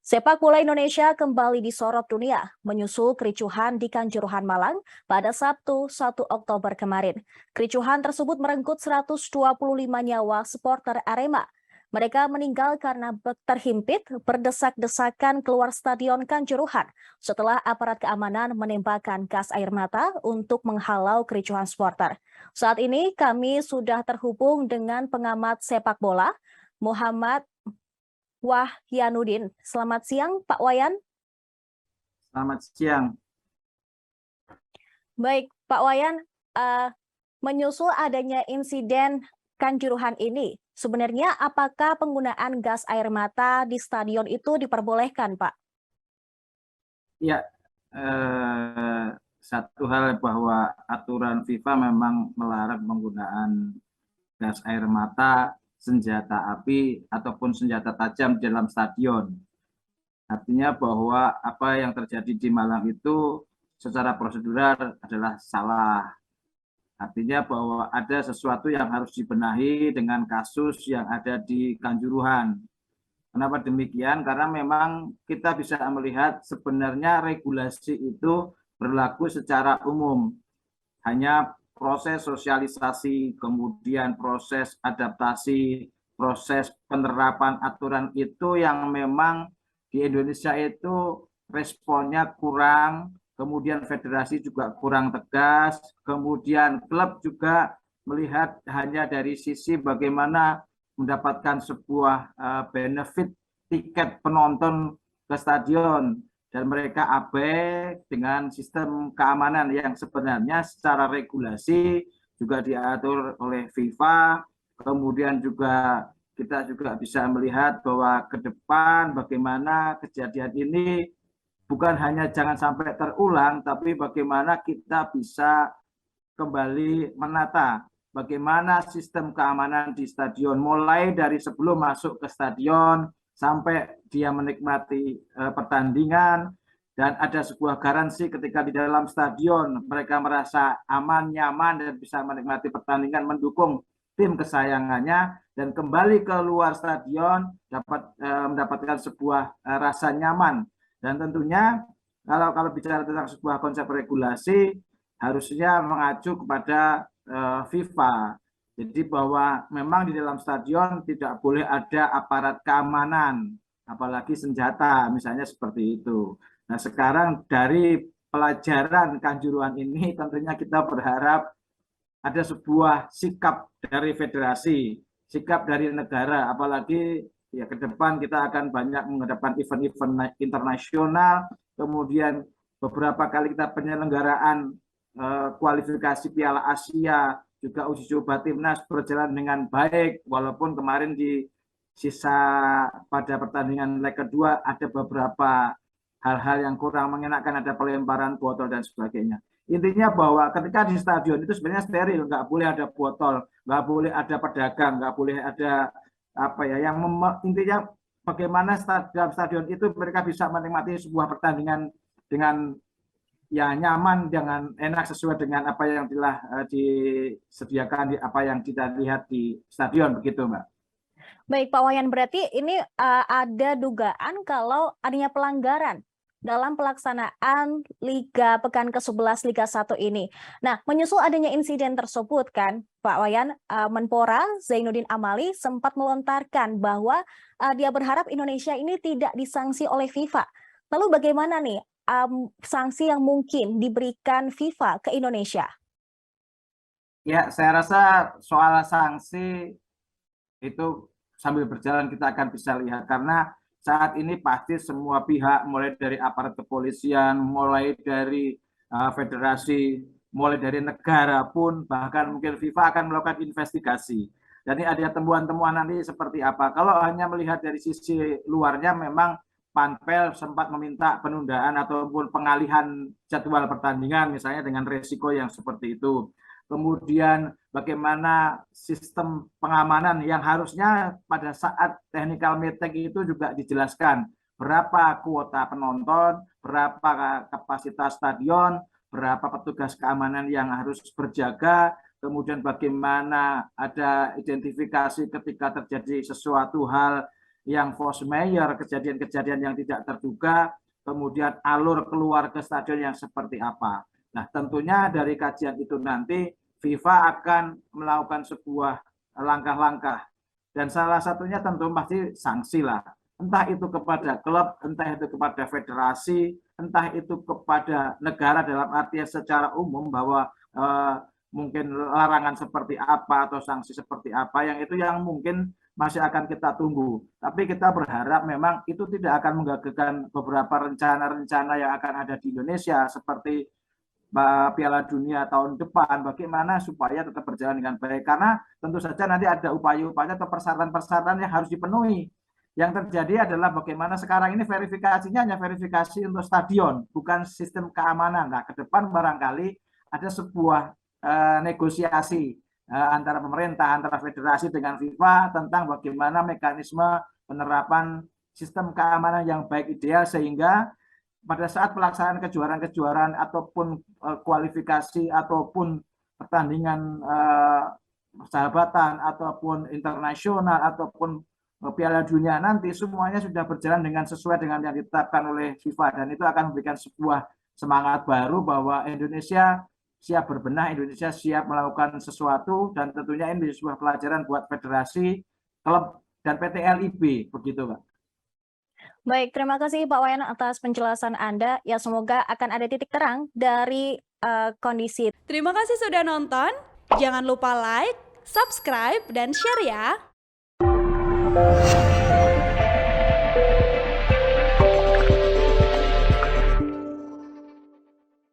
Sepak bola Indonesia kembali disorot dunia, menyusul kericuhan di Kanjuruhan Malang pada Sabtu 1 Oktober kemarin. Kericuhan tersebut merenggut 125 nyawa supporter Arema. Mereka meninggal karena terhimpit berdesak-desakan keluar Stadion Kanjuruhan setelah aparat keamanan menembakkan gas air mata untuk menghalau kericuhan supporter. Saat ini kami sudah terhubung dengan pengamat sepak bola, Muhammad Wahyanudin. Selamat siang, Pak Wayan. Selamat siang. Baik, Pak Wayan, menyusul adanya insiden Kanjuruhan ini, sebenarnya apakah penggunaan gas air mata di stadion itu diperbolehkan, Pak? Ya, satu hal bahwa aturan FIFA memang melarang penggunaan gas air mata, senjata api, ataupun senjata tajam di dalam stadion. Artinya bahwa apa yang terjadi di Malang itu secara prosedural adalah salah. Artinya bahwa ada sesuatu yang harus dibenahi dengan kasus yang ada di Kanjuruhan. Kenapa demikian? Karena memang kita bisa melihat sebenarnya regulasi itu berlaku secara umum. Hanya proses sosialisasi, kemudian proses adaptasi, proses penerapan aturan itu yang memang di Indonesia itu responnya kurang, kemudian federasi juga kurang tegas, kemudian klub juga melihat hanya dari sisi bagaimana mendapatkan sebuah benefit tiket penonton ke stadion, dan mereka abai dengan sistem keamanan yang sebenarnya secara regulasi juga diatur oleh FIFA. Kemudian juga kita juga bisa melihat bahwa ke depan bagaimana kejadian ini bukan hanya jangan sampai terulang, tapi bagaimana kita bisa kembali menata bagaimana sistem keamanan di stadion, mulai dari sebelum masuk ke stadion sampai dia menikmati pertandingan, dan ada sebuah garansi ketika di dalam stadion mereka merasa aman, nyaman, dan bisa menikmati pertandingan, mendukung tim kesayangannya, dan kembali ke luar stadion dapat mendapatkan sebuah rasa nyaman. Dan tentunya kalau bicara tentang sebuah konsep regulasi, harusnya mengacu kepada FIFA. Jadi bahwa memang di dalam stadion tidak boleh ada aparat keamanan, apalagi senjata, misalnya seperti itu. Nah, sekarang dari pelajaran Kanjuruhan ini tentunya kita berharap ada sebuah sikap dari federasi, sikap dari negara, apalagi ya ke depan kita akan banyak menghadapkan event-event internasional, kemudian beberapa kali kita penyelenggaraan kualifikasi Piala Asia, juga uji coba timnas berjalan dengan baik, walaupun kemarin di sisa pada pertandingan leg kedua ada beberapa hal-hal yang kurang mengenakan, ada pelemparan botol dan sebagainya. Intinya bahwa ketika di stadion itu sebenarnya steril, nggak boleh ada botol, nggak boleh ada pedagang, nggak boleh ada apa ya, yang intinya bagaimana dalam stadion itu mereka bisa menikmati sebuah pertandingan dengan ya nyaman, dengan enak, sesuai dengan apa yang telah disediakan, apa yang kita lihat di stadion, begitu Mbak. Baik, Pak Wayan, berarti ini ada dugaan kalau adanya pelanggaran dalam pelaksanaan Liga Pekan ke-11 Liga 1 ini. Nah, menyusul adanya insiden tersebut kan, Pak Wayan, Menpora Zainuddin Amali sempat melontarkan bahwa dia berharap Indonesia ini tidak disanksi oleh FIFA. Lalu bagaimana nih sanksi yang mungkin diberikan FIFA ke Indonesia? Ya, saya rasa soal sanksi itu sambil berjalan kita akan bisa lihat, karena saat ini pasti semua pihak, mulai dari aparat kepolisian, mulai dari federasi, mulai dari negara pun, bahkan mungkin FIFA akan melakukan investigasi. Jadi ada temuan-temuan nanti seperti apa. Kalau hanya melihat dari sisi luarnya, memang Panpel sempat meminta penundaan ataupun pengalihan jadwal pertandingan, misalnya dengan resiko yang seperti itu. Kemudian bagaimana sistem pengamanan yang harusnya pada saat technical meeting itu juga dijelaskan berapa kuota penonton, berapa kapasitas stadion, berapa petugas keamanan yang harus berjaga, kemudian bagaimana ada identifikasi ketika terjadi sesuatu hal yang force majeure, kejadian-kejadian yang tidak terduga, kemudian alur keluar ke stadion yang seperti apa. Nah, tentunya dari kajian itu nanti FIFA akan melakukan sebuah langkah-langkah, dan salah satunya tentu pasti sanksi lah. Entah itu kepada klub, entah itu kepada federasi, entah itu kepada negara dalam artian secara umum bahwa mungkin larangan seperti apa atau sanksi seperti apa, yang itu yang mungkin masih akan kita tunggu. Tapi kita berharap memang itu tidak akan menggagalkan beberapa rencana-rencana yang akan ada di Indonesia seperti Piala Dunia tahun depan, bagaimana supaya tetap berjalan dengan baik. Karena tentu saja nanti ada upaya-upaya atau persyaratan-persyaratan yang harus dipenuhi. Yang terjadi adalah bagaimana sekarang ini verifikasinya hanya verifikasi untuk stadion, bukan sistem keamanan. Nah, ke depan barangkali ada sebuah negosiasi antara pemerintah, antara federasi dengan FIFA tentang bagaimana mekanisme penerapan sistem keamanan yang baik ideal, sehingga pada saat pelaksanaan kejuaraan-kejuaraan ataupun kualifikasi ataupun pertandingan persahabatan ataupun internasional ataupun Piala Dunia nanti semuanya sudah berjalan dengan sesuai dengan yang ditetapkan oleh FIFA, dan itu akan memberikan sebuah semangat baru bahwa Indonesia siap berbenah, Indonesia siap melakukan sesuatu, dan tentunya ini sebuah pelajaran buat federasi, klub, dan PT LIB, begitu Pak. Baik, terima kasih Pak Wayan atas penjelasan Anda. Ya, semoga akan ada titik terang dari kondisi. Terima kasih sudah nonton. Jangan lupa like, subscribe, dan share ya.